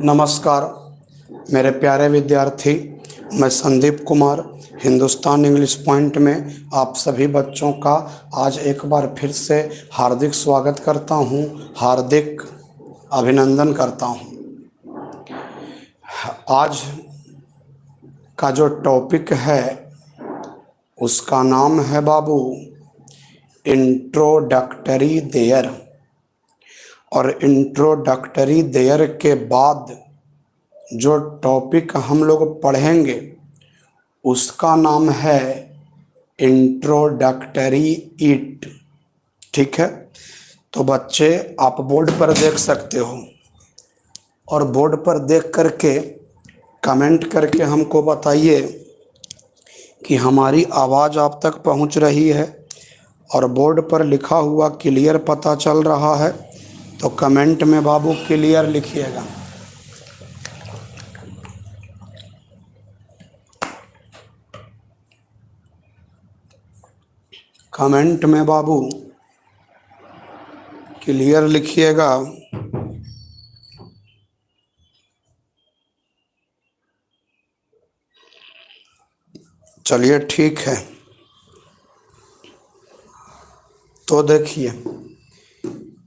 नमस्कार मेरे प्यारे विद्यार्थी, मैं संदीप कुमार हिंदुस्तान इंग्लिश पॉइंट में आप सभी बच्चों का आज एक बार फिर से हार्दिक स्वागत करता हूं, हार्दिक अभिनंदन करता हूं। आज का जो टॉपिक है उसका नाम है बाबू इंट्रोडक्टरी देयर, और इंट्रोडक्टरी देयर के बाद जो टॉपिक हम लोग पढ़ेंगे उसका नाम है इंट्रोडक्टरी इट। ठीक है, तो बच्चे आप बोर्ड पर देख सकते हो और बोर्ड पर देख करके कमेंट करके हमको बताइए कि हमारी आवाज़ आप तक पहुंच रही है और बोर्ड पर लिखा हुआ क्लियर पता चल रहा है। तो कमेंट में बाबू क्लियर लिखिएगा। कमेंट में बाबू क्लियर लिखिएगा। चलिए ठीक है, तो देखिए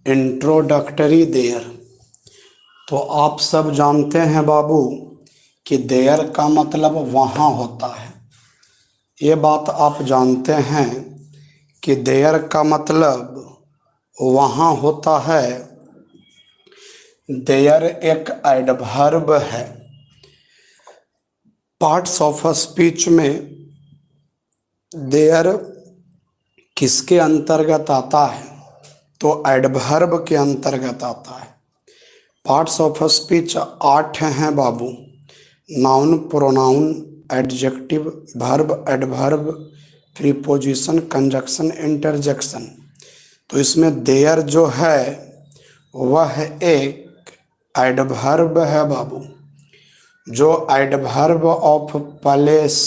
इंट्रोडक्टरी देयर, तो आप सब जानते हैं बाबू कि देयर का मतलब वहाँ होता है। ये बात आप जानते हैं कि देयर का मतलब वहाँ होता है। देयर एक एडवर्ब है। पार्ट्स ऑफ स्पीच में देयर किसके अंतर्गत आता है? तो एडवर्ब के अंतर्गत आता है। पार्ट्स ऑफ स्पीच 8 हैं बाबू। Noun, pronoun, adjective, verb, adverb, preposition, conjunction, interjection. तो इसमें देयर जो है वह एक एडवर्ब है बाबू, जो एडवर्ब ऑफ प्लेस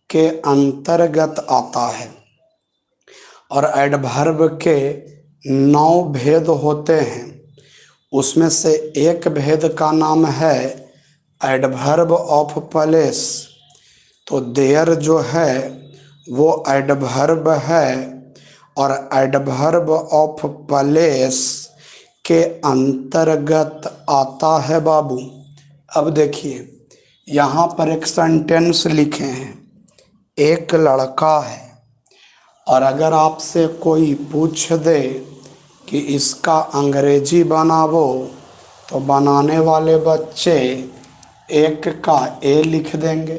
के अंतर्गत आता है। और एडवर्ब के 9 भेद होते हैं, उसमें से एक भेद का नाम है एडवर्ब ऑफ प्लेस। तो देयर जो है वो एडवर्ब है और एडवर्ब ऑफ प्लेस के अंतर्गत आता है बाबू। अब देखिए यहाँ पर एक सेंटेंस लिखे हैं, एक लड़का है। और अगर आपसे कोई पूछ दे कि इसका अंग्रेजी बनावो, तो बनाने वाले बच्चे एक का ए लिख देंगे,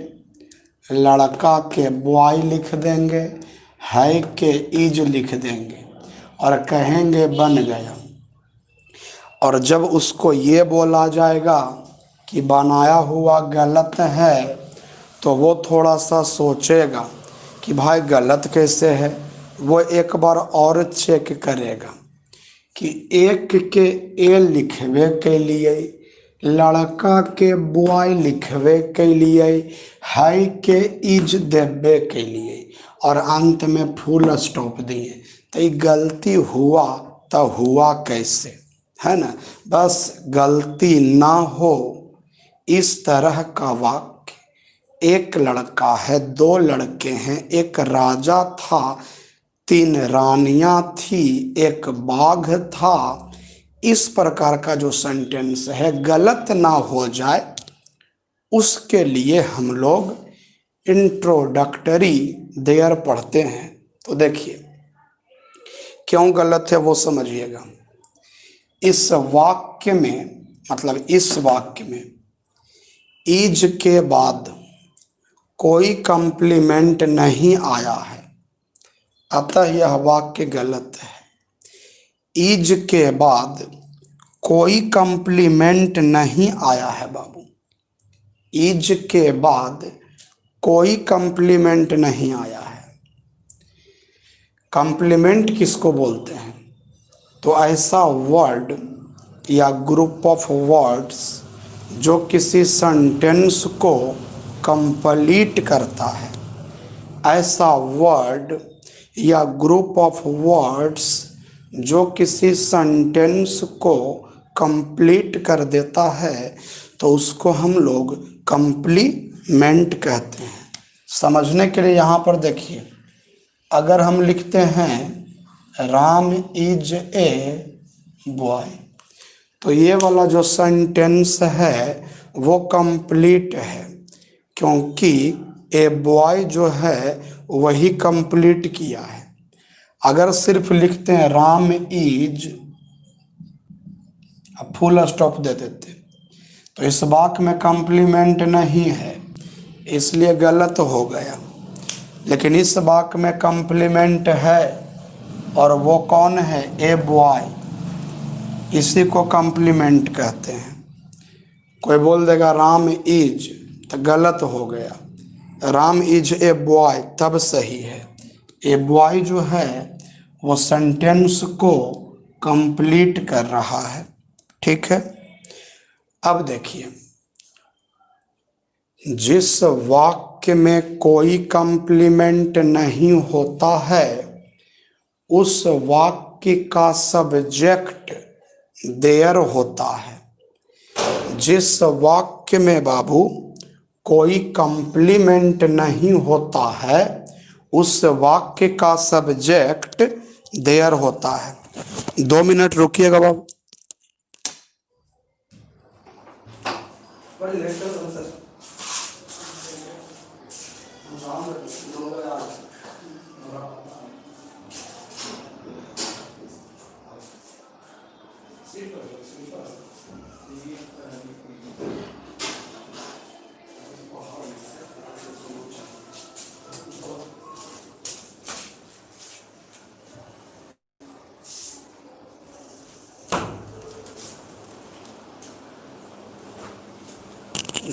लड़का के बॉय लिख देंगे, है के इज लिख देंगे और कहेंगे बन गया। और जब उसको ये बोला जाएगा कि बनाया हुआ गलत है, तो वो थोड़ा सा सोचेगा कि भाई गलत कैसे है। वो एक बार और चेक करेगा कि एक के ए लिखवे के लिए, लड़का के बॉय लिखवे के लिए, है के इज देवे के लिए और अंत में फुल स्टॉप दिए। तो ये गलती हुआ तो हुआ कैसे, है ना। बस गलती ना हो इस तरह का वाक्य। एक लड़का है, 2 लड़के हैं, एक राजा था, 3 रानियां थी, एक बाघ था। इस प्रकार का जो सेंटेंस है गलत ना हो जाए उसके लिए हम लोग इंट्रोडक्टरी देयर पढ़ते हैं। तो देखिए क्यों गलत है वो समझिएगा। इस वाक्य में, मतलब इस वाक्य में इज के बाद कोई कॉम्प्लीमेंट नहीं आया है, अतः यह वाक्य गलत है। इज के बाद कोई कॉम्प्लीमेंट नहीं आया है बाबू। इज के बाद कोई कॉम्प्लीमेंट नहीं आया है। कॉम्प्लीमेंट किसको बोलते हैं? तो ऐसा वर्ड या ग्रुप ऑफ वर्ड्स जो किसी सेंटेंस को कंप्लीट करता है, ऐसा वर्ड या ग्रुप ऑफ वर्ड्स जो किसी सेंटेंस को कंप्लीट कर देता है तो उसको हम लोग कंप्लीमेंट कहते हैं। समझने के लिए यहाँ पर देखिए, अगर हम लिखते हैं राम इज ए बॉय, तो ये वाला जो सेंटेंस है वो कंप्लीट है, क्योंकि ए बॉय जो है वही कंप्लीट किया है। अगर सिर्फ लिखते हैं राम इज, अब फुल स्टॉप दे देते तो इस वाक्य में कंप्लीमेंट नहीं है, इसलिए गलत हो गया। लेकिन इस वाक्य में कंप्लीमेंट है, और वो कौन है? ए बॉय, इसी को कंप्लीमेंट कहते हैं। कोई बोल देगा राम इज, तो गलत हो गया। राम इज ए बॉय तब सही है। ए बॉय जो है वो सेंटेंस को कंप्लीट कर रहा है। ठीक है, अब देखिए, जिस वाक्य में कोई कंप्लीमेंट नहीं होता है उस वाक्य का सब्जेक्ट देयर होता है। जिस वाक्य में बाबू कोई कंप्लीमेंट नहीं होता है उस वाक्य का सब्जेक्ट देयर होता है। 2 मिनट रुकिएगा बाबू।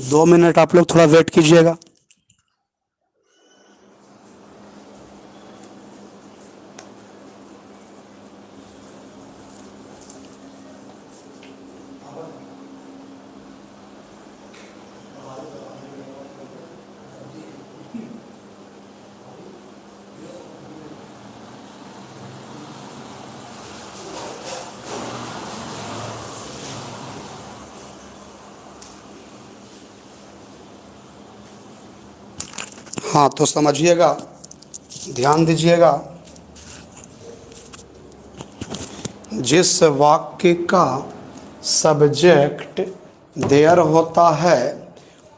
दो मिनट आप लोग थोड़ा वेट कीजिएगा। हाँ, तो समझिएगा, ध्यान दीजिएगा। जिस वाक्य का सब्जेक्ट देयर होता है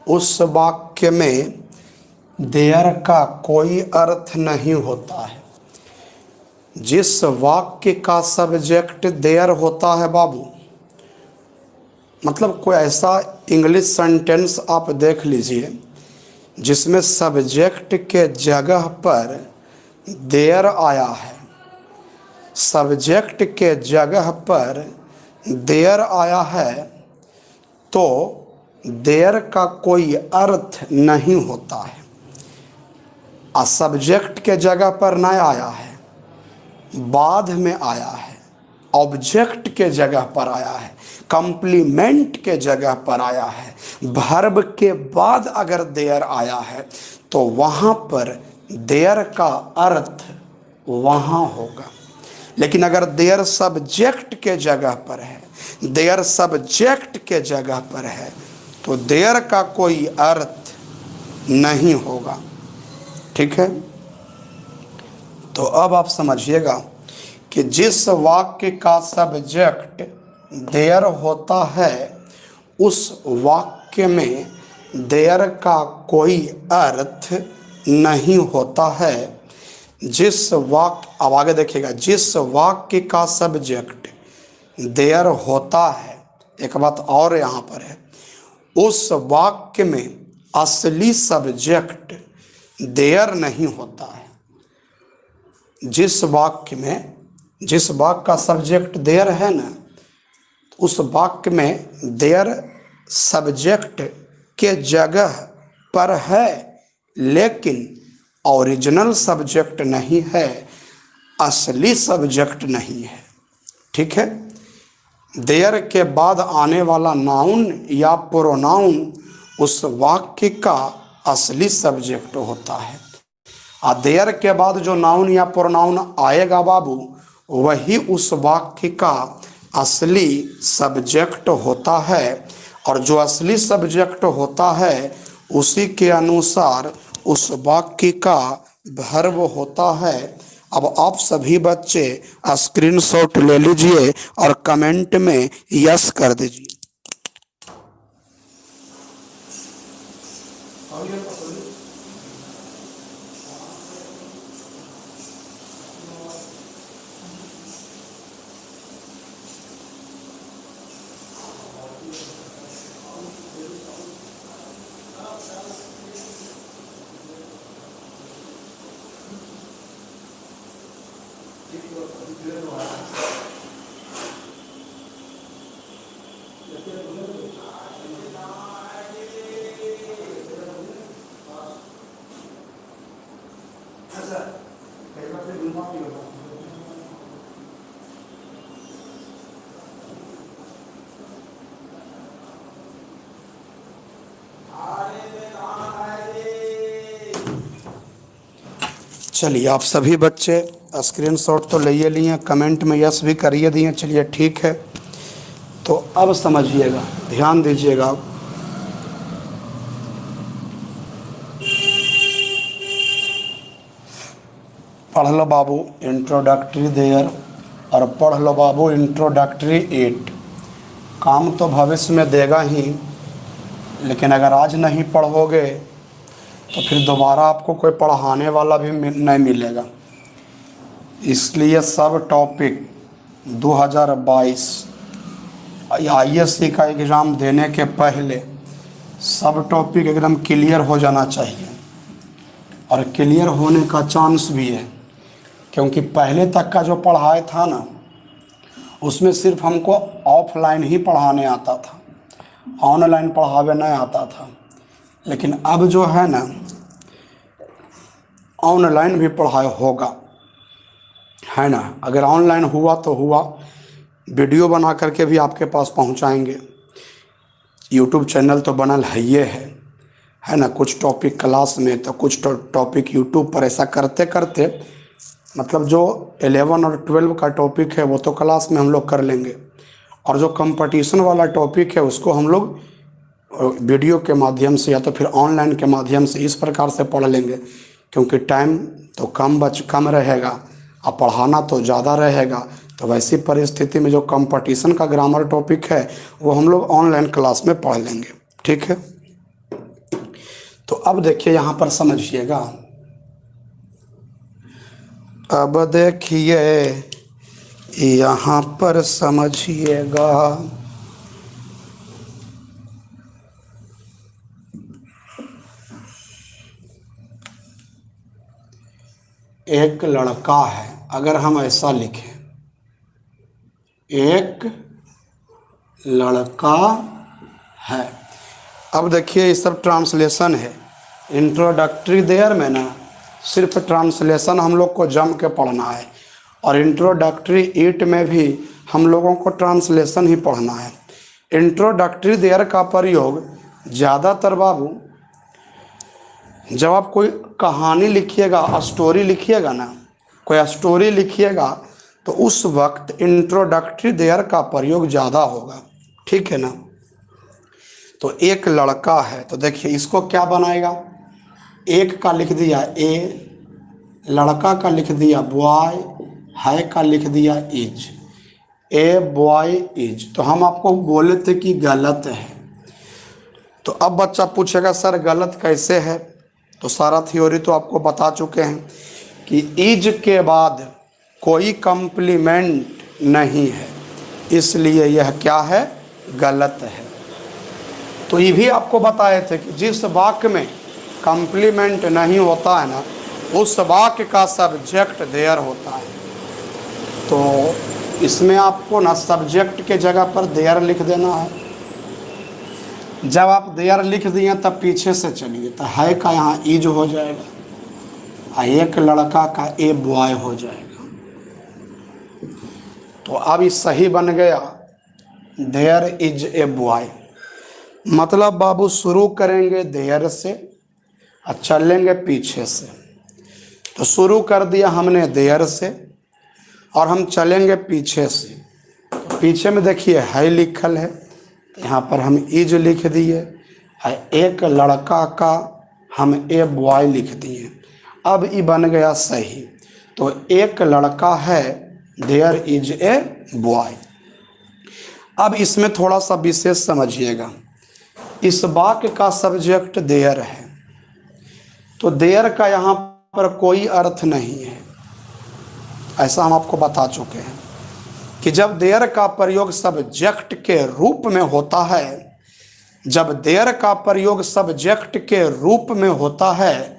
उस वाक्य में देयर का कोई अर्थ नहीं होता है। जिस वाक्य का सब्जेक्ट देयर होता है बाबू, मतलब कोई ऐसा इंग्लिश सेंटेंस आप देख लीजिए जिसमें सब्जेक्ट के जगह पर देयर आया है। सब्जेक्ट के जगह पर देयर आया है तो देयर का कोई अर्थ नहीं होता है। और सब्जेक्ट के जगह पर न आया है, बाद में आया है, ऑब्जेक्ट के जगह पर आया है, कंप्लीमेंट के जगह पर आया है, वर्ब के बाद अगर देयर आया है तो वहाँ पर देयर का अर्थ वहाँ होगा। लेकिन अगर देयर सब्जेक्ट के जगह पर है, देयर सब्जेक्ट के जगह पर है तो देयर का कोई अर्थ नहीं होगा। ठीक है, तो अब आप समझिएगा कि जिस वाक्य का सब्जेक्ट देयर होता है उस वाक्य में देयर का कोई अर्थ नहीं होता है। जिस वाक्य, अब आगे देखिएगा, जिस वाक्य का सब्जेक्ट देयर होता है, एक बात और यहाँ पर है, उस वाक्य में असली सब्जेक्ट देयर नहीं होता है। जिस वाक्य में, जिस वाक्य का सब्जेक्ट देयर है ना, उस वाक्य में देयर सब्जेक्ट के जगह पर है लेकिन ओरिजिनल सब्जेक्ट नहीं है, असली सब्जेक्ट नहीं है। ठीक है, देयर के बाद आने वाला नाउन या प्रोनाउन उस वाक्य का असली सब्जेक्ट होता है। और देयर के बाद जो नाउन या प्रोनाउन आएगा बाबू, वही उस वाक्य का असली सब्जेक्ट होता है और जो असली सब्जेक्ट होता है उसी के अनुसार उस वाक्य का वर्ब होता है। अब आप सभी बच्चे स्क्रीनशॉट ले लीजिए और कमेंट में यस कर दीजिए। चलिए आप सभी बच्चे स्क्रीनशॉट तो ले लिए, कमेंट में यस भी करिए दिए। चलिए ठीक है, तो अब समझिएगा, ध्यान दीजिएगा। पढ़ लो बाबू इंट्रोडक्टरी देयर और पढ़ लो बाबू इंट्रोडक्टरी 8। काम तो भविष्य में देगा ही, लेकिन अगर आज नहीं पढ़ोगे तो फिर दोबारा आपको कोई पढ़ाने वाला भी नहीं मिलेगा। इसलिए सब टॉपिक 2022 ISC का एग्ज़ाम देने के पहले सब टॉपिक एकदम क्लियर हो जाना चाहिए, और क्लियर होने का चांस भी है, क्योंकि पहले तक का जो पढ़ाया था ना उसमें सिर्फ हमको ऑफलाइन ही पढ़ाने आता था, ऑनलाइन पढ़ावे नहीं आता था। लेकिन अब जो है ना ऑनलाइन भी पढ़ाई होगा, है ना। अगर ऑनलाइन हुआ तो हुआ, वीडियो बना करके भी आपके पास पहुंचाएंगे। यूट्यूब चैनल तो बनल है ना। कुछ टॉपिक क्लास में तो कुछ टॉपिक यूट्यूब पर। ऐसा करते करते मतलब जो 11 और 12 का टॉपिक है वो तो क्लास में हम लोग कर लेंगे, और जो कंपटीशन वाला टॉपिक है उसको हम लोग वीडियो के माध्यम से या तो फिर ऑनलाइन के माध्यम से इस प्रकार से पढ़ लेंगे, क्योंकि टाइम तो कम रहेगा और पढ़ाना तो ज़्यादा रहेगा। तो वैसी परिस्थिति में जो कंपटीशन का ग्रामर टॉपिक है वो हम लोग ऑनलाइन क्लास में पढ़ लेंगे, ठीक है। तो अब देखिए यहाँ पर समझिएगा, अब देखिए यहाँ पर समझिएगा। एक लड़का है, अगर हम ऐसा लिखें, एक लड़का है। अब देखिए ये सब ट्रांसलेशन है। इंट्रोडक्टरी देयर में ना सिर्फ ट्रांसलेशन हम लोग को जम के पढ़ना है, और इंट्रोडक्टरी 8 में भी हम लोगों को ट्रांसलेशन ही पढ़ना है। इंट्रोडक्टरी देयर का प्रयोग ज़्यादातर बाबू जब आप कोई कहानी लिखिएगा, स्टोरी लिखिएगा ना, कोई स्टोरी लिखिएगा तो उस वक्त इंट्रोडक्टरी देयर का प्रयोग ज़्यादा होगा, ठीक है ना। तो एक लड़का है, तो देखिए इसको क्या बनाएगा, एक का लिख दिया ए, लड़का का लिख दिया बॉय, है का लिख दिया इज, ए बॉय इज। तो हम आपको बोले थे कि गलत है, तो अब बच्चा पूछेगा सर गलत कैसे है। तो सारा थ्योरी तो आपको बता चुके हैं कि इज के बाद कोई कम्प्लीमेंट नहीं है, इसलिए यह क्या है, गलत है। तो ये भी आपको बताए थे कि जिस वाक्य में कम्प्लीमेंट नहीं होता है ना उस वाक्य का सब्जेक्ट देयर होता है। तो इसमें आपको ना सब्जेक्ट के जगह पर देयर लिख देना है। जब आप देयर लिख दिए तब पीछे से चलिए, तो है का यहाँ इज हो जाएगा, एक लड़का का ए बॉय हो जाएगा। तो अब ये सही बन गया, देयर इज ए बॉय। मतलब बाबू शुरू करेंगे देयर से और चलेंगे पीछे से। तो शुरू कर दिया हमने देयर से और हम चलेंगे पीछे से, तो पीछे में देखिए है लिखल है, यहाँ पर हम इज लिख दिए, एक लड़का का हम ए बॉय लिख दिए। अब ये बन गया सही। तो एक लड़का है, देयर इज ए बॉय। अब इसमें थोड़ा सा विशेष समझिएगा, इस वाक्य का सब्जेक्ट देयर है, तो देयर का यहाँ पर कोई अर्थ नहीं है। ऐसा हम आपको बता चुके हैं कि जब देयर का प्रयोग सब्जेक्ट के रूप में होता है, जब देयर का प्रयोग सब्जेक्ट के रूप में होता है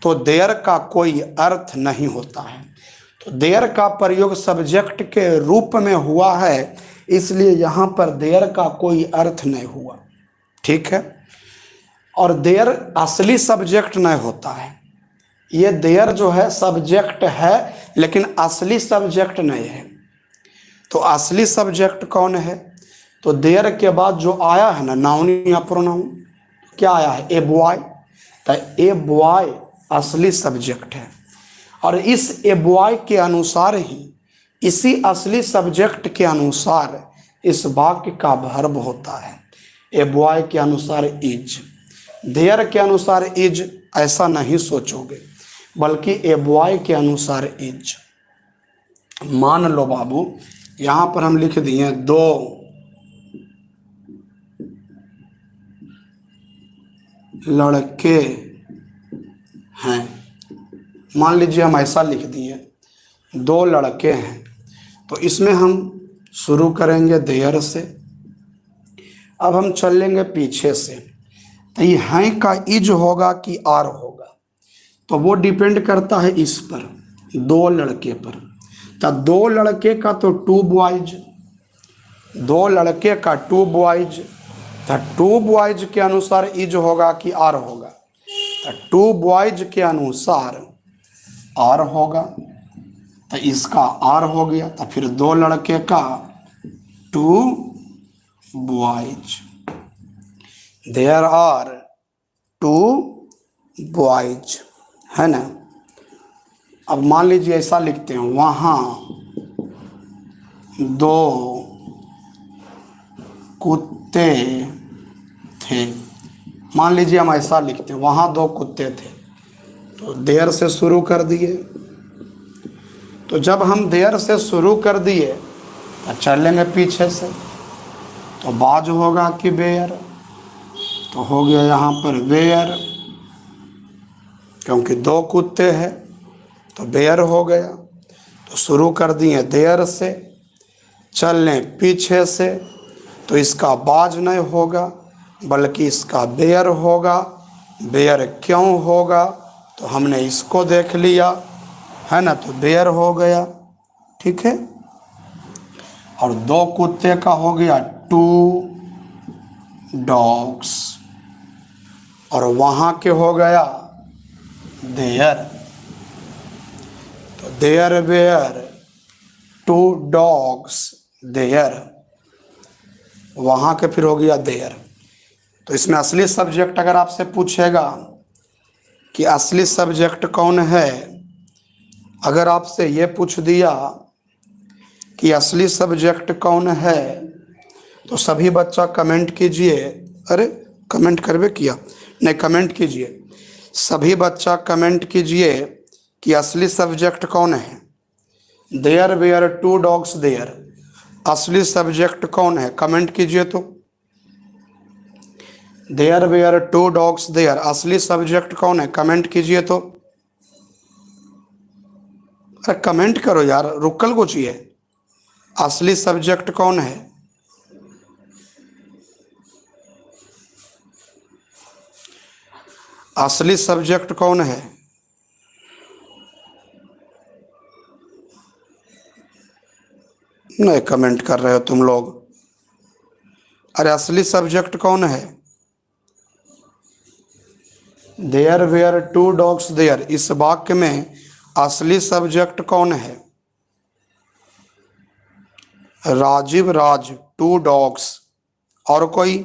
तो देयर का कोई अर्थ नहीं होता है। तो देयर का प्रयोग सब्जेक्ट के रूप में हुआ है, इसलिए यहाँ पर देयर का कोई अर्थ नहीं हुआ। ठीक है। और देयर असली सब्जेक्ट नहीं होता है। ये देयर जो है सब्जेक्ट है, लेकिन असली सब्जेक्ट नहीं है। तो असली सब्जेक्ट कौन है? तो देयर के बाद जो आया है ना, नाउन या प्रोनाउन, क्या आया है? A boy. तो ए बॉय असली सब्जेक्ट है, और इस ए बॉय के अनुसार ही, इसी असली सब्जेक्ट के अनुसार इस वाक्य का वर्ब होता है। ए बॉय के अनुसार इज, देयर के अनुसार इज ऐसा नहीं सोचोगे, बल्कि ए बॉय के अनुसार इज। मान लो बाबू, यहाँ पर हम लिख दिए 2 लड़के हैं। मान लीजिए हम ऐसा लिख दिए 2 लड़के हैं, तो इसमें हम शुरू करेंगे देयर से। अब हम चलेंगे पीछे से, तो ये हैं का इज होगा कि आर होगा, तो वो डिपेंड करता है इस पर, 2 लड़के पर। तो 2 लड़के का तो 2 बॉयज, 2 लड़के का 2 बॉयज, तो 2 बॉयज के अनुसार इज होगा कि आर होगा? तो 2 बॉयज के अनुसार आर होगा, तो इसका आर हो गया। तो फिर 2 लड़के का 2 बॉयज, देयर आर 2 बॉयज, है ना। अब मान लीजिए ऐसा लिखते हैं, वहाँ 2 कुत्ते थे। मान लीजिए हम ऐसा लिखते हैं, वहाँ 2 कुत्ते थे, तो देयर से शुरू कर दिए। तो जब हम देयर से शुरू कर दिए तो चलेंगे पीछे से, तो बाज होगा कि बेयर, तो हो गया यहाँ पर बेयर, क्योंकि 2 कुत्ते हैं तो बेयर हो गया। तो शुरू कर दिए देयर से, चल लें पीछे से, तो इसका बाज नहीं होगा, बल्कि इसका बेयर होगा। बेयर क्यों होगा? तो हमने इसको देख लिया, है ना, तो बेयर हो गया। ठीक है। और 2 कुत्ते का हो गया 2 डॉग्स, और वहाँ के हो गया देयर, तो देयर बेयर 2 डॉग्स देयर, वहाँ के फिर हो गया देयर। तो इसमें असली सब्जेक्ट अगर आपसे पूछेगा कि असली सब्जेक्ट कौन है, अगर आपसे ये पूछ दिया कि असली सब्जेक्ट कौन है, तो सभी बच्चा कमेंट कीजिए। अरे कमेंट करवे किया नहीं, कमेंट कीजिए, सभी बच्चा कमेंट कीजिए कि असली सब्जेक्ट कौन है। देयर वेयर 2 डॉग्स देयर, असली सब्जेक्ट कौन है? कमेंट कीजिए। तो देयर वेयर 2 डॉग्स देयर, असली सब्जेक्ट कौन है? कमेंट कीजिए। तो अरे कमेंट करो यार, रुकल को चाहिए। असली सब्जेक्ट कौन है? असली सब्जेक्ट कौन है? नहीं कमेंट कर रहे हो तुम लोग। अरे असली सब्जेक्ट कौन है? देयर वेयर 2 डॉग्स देयर, इस वाक्य में असली सब्जेक्ट कौन है? राजीव राज 2 डॉग्स। और कोई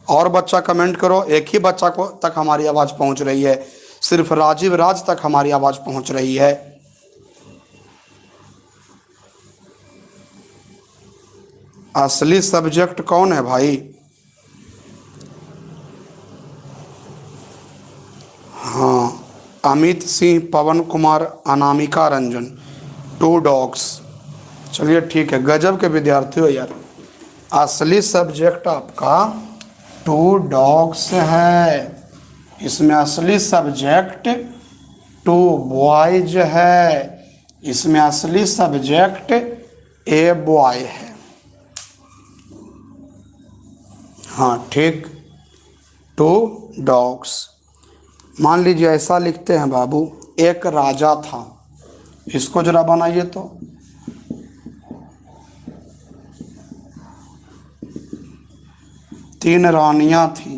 और बच्चा कमेंट करो। एक ही बच्चा को तक हमारी आवाज़ पहुंच रही है, सिर्फ राजीव राज तक हमारी आवाज़ पहुंच रही है। असली सब्जेक्ट कौन है भाई? हाँ, अमित सिंह, पवन कुमार, अनामिका रंजन, टू डॉग्स। चलिए ठीक है, गजब के विद्यार्थी हो यार। असली सब्जेक्ट आपका टू डॉग्स है। इसमें असली सब्जेक्ट टू बॉयज है। इसमें असली सब्जेक्ट ए बॉय है। हाँ ठीक, टू डॉग्स। मान लीजिए ऐसा लिखते हैं बाबू, एक राजा था। इसको जरा बनाइए तो। तीन रानियां थी।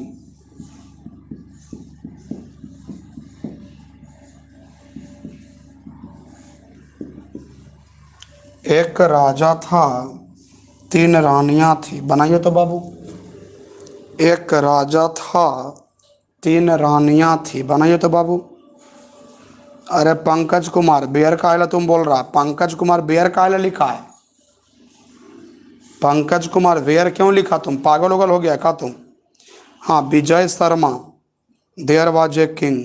एक राजा था, तीन रानियां थी। बनाइए तो बाबू। एक राजा था, तीन रानियां थी। बनाइए तो बाबू। अरे पंकज कुमार बेयर कायला तुम बोल रहा है? पंकज कुमार बेयर कायला लिखा है? पंकज कुमार वेयर क्यों लिखा? तुम पागल उगल हो गया का तुम? हाँ, Vijay Sharma, there was a king.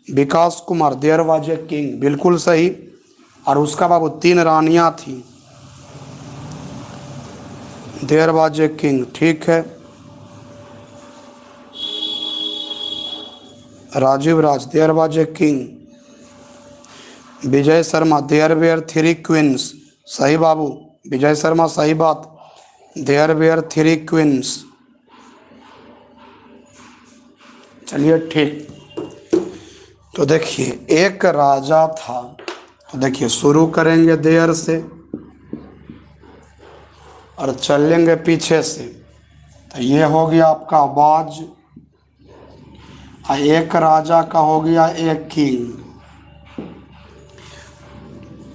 Vikas Kumar, there was a king, बिल्कुल सही। और उसका बाबू तीन रानियां थी, देयर वाज ए किंग, ठीक है। Rajiv Raj, there was a king. Vijay Sharma, there were three queens. सही बाबू, विजय शर्मा सही बात। There were three queens. चलिए ठीक। तो देखिए, एक राजा था। तो देखिए, शुरू करेंगे देयर से और चलेंगे पीछे से। तो ये हो गया आपका बाज। और एक राजा का हो गया एक king.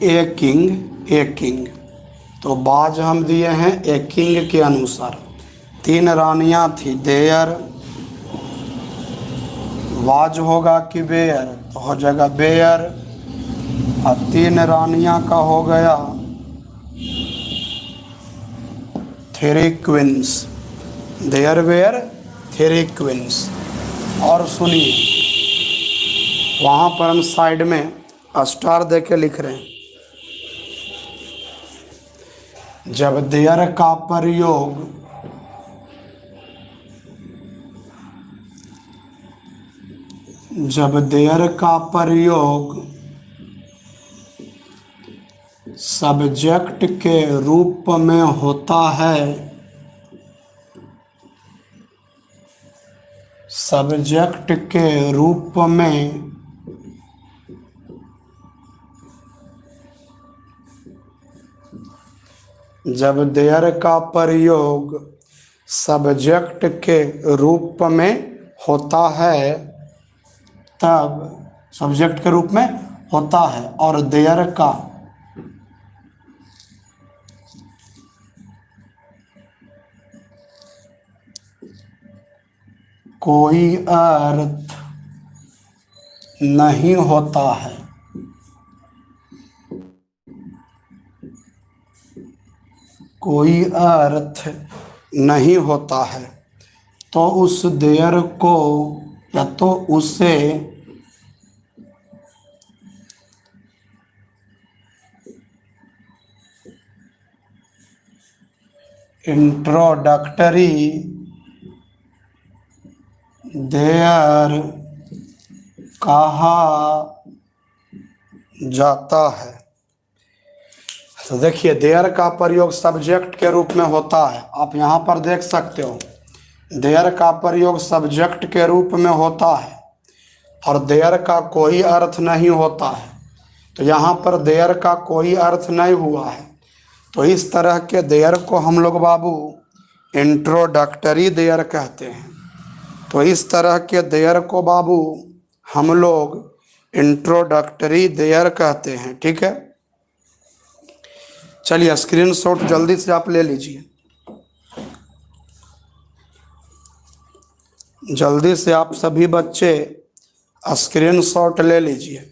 A king, a king. तो बाज हम दिए हैं ए किंग के अनुसार। तीन रानियां थी, देयर। वाज होगा कि बेयर? तो हो जाएगा बेयर। और तीन रानियां का हो गया three queens. There were three queens. और सुनिए, वहाँ पर हम साइड में स्टार दे के लिख रहे हैं। जब देयर का प्रयोग जब देयर का प्रयोग सब्जेक्ट के रूप में होता है, सब्जेक्ट के रूप में जब देयर का प्रयोग सब्जेक्ट के रूप में होता है, तब सब्जेक्ट के रूप में होता है और देयर का कोई अर्थ नहीं होता है, कोई अर्थ नहीं होता है, तो उस देयर को या तो उसे इंट्रोडक्टरी देयर कहा जाता है। तो देखिए, देयर का प्रयोग सब्जेक्ट के रूप में होता है। आप यहाँ पर देख सकते हो, देयर का प्रयोग सब्जेक्ट के रूप में होता है और देयर का कोई अर्थ नहीं होता है। तो यहाँ पर देयर का कोई अर्थ नहीं हुआ है। तो इस तरह के देयर को हम लोग बाबू इंट्रोडक्टरी देयर कहते हैं। तो इस तरह के देयर को बाबू हम लोग इंट्रोडक्टरी देयर कहते हैं, ठीक है। चलिए, स्क्रीनशॉट जल्दी से आप ले लीजिए, जल्दी से आप सभी बच्चे स्क्रीनशॉट ले लीजिए।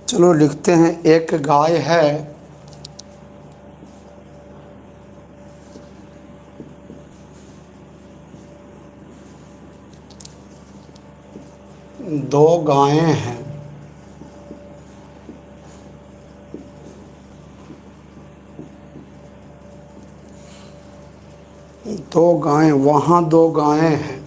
चलो लिखते हैं, एक गाय है, दो गायें हैं। दो गायें, वहाँ दो गायें हैं।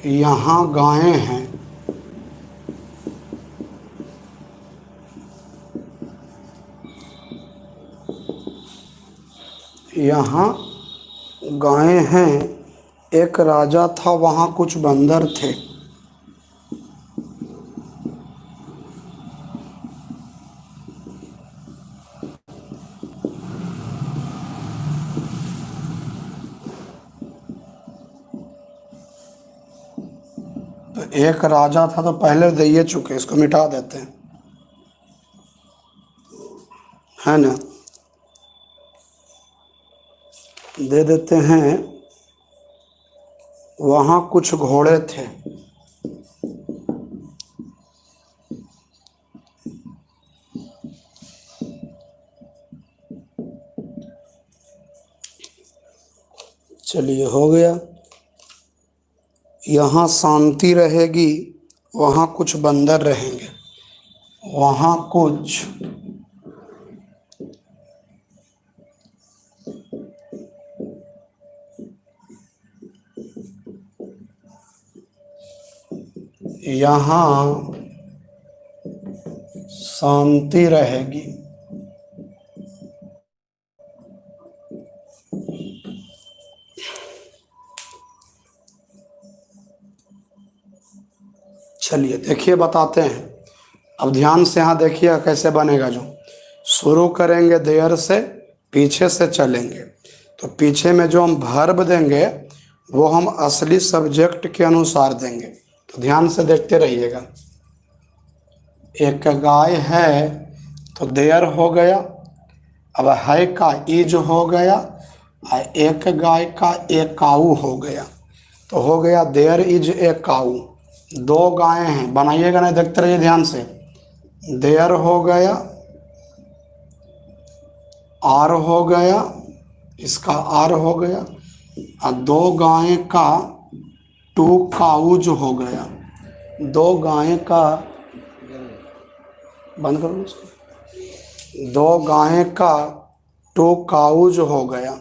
यहाँ गायें हैं। यहाँ गायें हैं। एक राजा था, वहाँ कुछ बंदर थे। तो एक राजा था, तो पहले दे ही चुके, इसको मिटा देते हैं, है ना। दे देते हैं। वहाँ कुछ घोड़े थे। चलिए, हो गया। यहाँ शांति रहेगी, वहाँ कुछ बंदर रहेंगे। वहाँ कुछ यहाँ शांति रहेगी। चलिए देखिए, बताते हैं। अब ध्यान से यहाँ देखिए कैसे बनेगा। जो शुरू करेंगे देयर से, पीछे से चलेंगे, तो पीछे में जो हम वर्ब देंगे वो हम असली सब्जेक्ट के अनुसार देंगे। तो ध्यान से देखते रहिएगा। एक गाय है, तो देयर हो गया। अब है का इज हो गया, और एक गाय का एक काऊ हो गया। तो हो गया देयर इज ए काऊ। दो गायें हैं, बनाइएगा नहीं, देखते रहिए ध्यान से। देयर हो गया, आर हो गया, इसका आर हो गया, और दो गायें का टू काउज हो गया। दो गायें का, बंद करो उसको। दो गायें का टू काउज हो गया।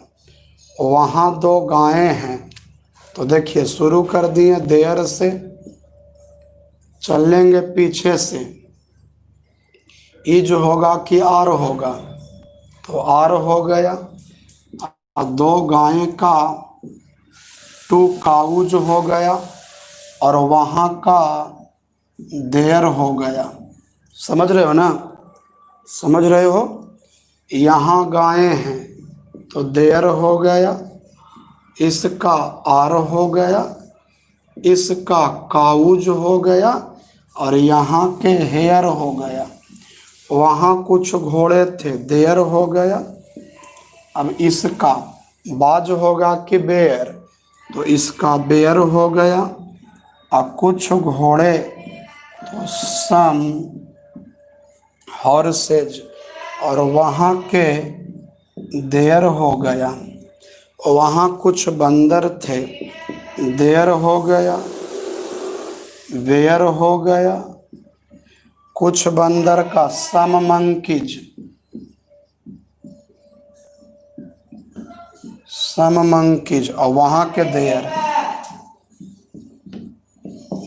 वहाँ दो गायें हैं। तो देखिए, शुरू कर दिए देयर से, चलेंगे पीछे से। इज होगा कि आर होगा, तो आर हो गया। और दो गायें का टू काउज हो गया, और वहाँ का देयर हो गया। समझ रहे हो ना, समझ रहे हो। यहाँ गायें हैं, तो देयर हो गया, इसका आर हो गया, इसका काउज हो गया, और यहाँ के हेयर हो गया। वहाँ कुछ घोड़े थे, देयर हो गया। अब इसका बाज होगा कि बेयर, तो इसका बेयर हो गया। और कुछ घोड़े, तो सम हॉर्सेज, और वहाँ के देयर हो गया। वहाँ कुछ बंदर थे, देयर हो गया, वेयर हो गया। कुछ बंदर का सम मंकीज, सम मंकीज, और वहाँ के देयर,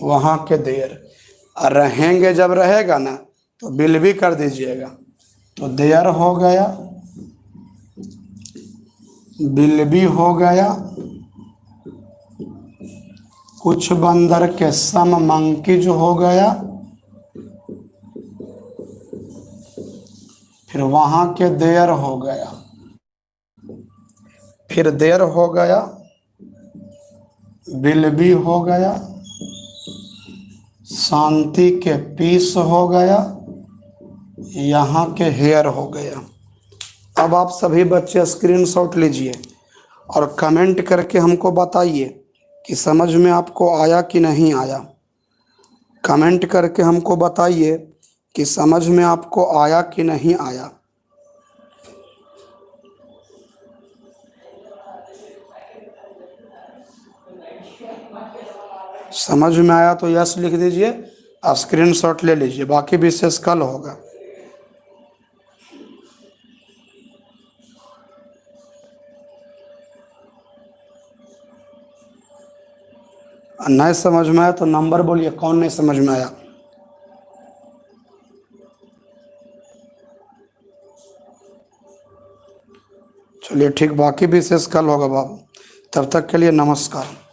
वहाँ के देयर। और रहेंगे, जब रहेगा ना तो बिल भी कर दीजिएगा। तो देयर हो गया, बिल भी हो गया। कुछ बंदर के सम मंकीज हो गया। फिर वहाँ के देयर हो गया, फिर देयर हो गया, बिल भी हो गया, शांति के पीस हो गया, यहाँ के हेयर हो गया। अब आप सभी बच्चे स्क्रीनशॉट लीजिए और कमेंट करके हमको बताइए कि समझ में आपको आया कि नहीं आया। कमेंट करके हमको बताइए कि समझ में आपको आया कि नहीं आया। समझ में आया तो यस लिख दीजिए, स्क्रीनशॉट ले लीजिए, बाकी विशेष कल होगा। नहीं समझ में आया तो नंबर बोलिए, कौन नहीं समझ में आया। चलिए ठीक, बाकी विशेष कल होगा बाबू। तब तक के लिए नमस्कार।